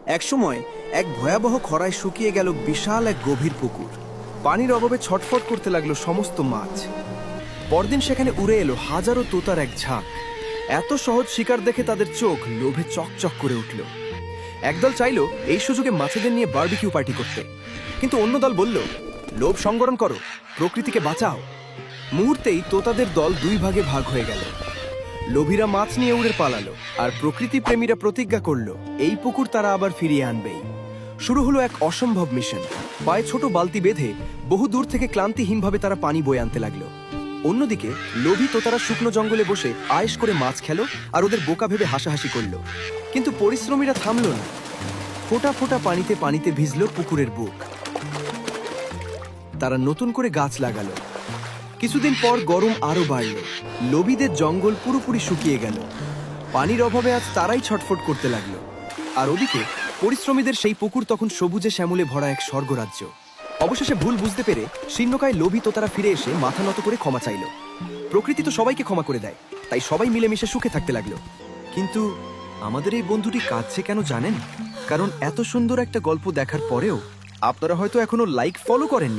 একসময় এক ভয়াবহ খরায় শুকিয়ে গেল বিশাল এক গভীর পুকুর। পানির অভাবে ছটফট করতে লাগলো সমস্ত মাছ। পরদিন সেখানে উড়ে এলো হাজারো তোতার এক ঝাঁক। এত সহজ শিকার দেখে তাদের চোখ লোভে চকচক করে উঠল। একদল চাইলো এই সুযোগে মাছেদের নিয়ে বারবিকিউ পার্টি করতে, কিন্তু অন্য দল বলল, লোভ সংবরণ করো, প্রকৃতিকে বাঁচাও। মুহূর্তেই তোতাদের দল দুই ভাগে ভাগ হয়ে গেল। লোভীরা মাছ নিয়ে উড়ে পালালো, আর প্রকৃতি প্রেমীরা প্রতিজ্ঞা করলো এই পুকুর তারা আবার ফিরিয়ে আনবেই। শুরু হলো এক অসম্ভব মিশন। পায়ে ছোট বালতি বেঁধে বহু দূর থেকে ক্লান্তিহীনভাবে তারা পানি বয়ে আনতে লাগলো। অন্যদিকে লোভী তোতারা শুকনো জঙ্গলে বসে আয়েশ করে মাছ খেলো আর ওদের বোকা ভেবে হাসাহাসি করলো। কিন্তু পরিশ্রমীরা থামলো না। ফোঁটা ফোঁটা পানিতে পানিতে ভিজল পুকুরের বুক। তারা নতুন করে গাছ লাগালো। কিছুদিন পর গরম আরো বাড়ল। লোভীদের জঙ্গল পুরোপুরি শুকিয়ে গেল। পানির অভাবে আজ তারাই ছটফট করতে লাগলো। আর ওদিকে পরিশ্রমীদের সেই পুকুর তখন সবুজে শ্যামলে ভরা এক স্বর্গরাজ্য। অবশেষে ভুল বুঝতে পেরে শীর্ণকায় লোভী তোতারা ফিরে এসে মাথা নত করে ক্ষমা চাইল। প্রকৃতি তো সবাইকে ক্ষমা করে দেয়, তাই সবাই মিলেমিশে সুখে থাকতে লাগলো। কিন্তু আমাদের এই বন্ধুটি কাঁদছে কেন জানেন? কারণ এত সুন্দর একটা গল্প দেখার পরেও আপনারা হয়তো এখনো লাইক ফলো করেননি।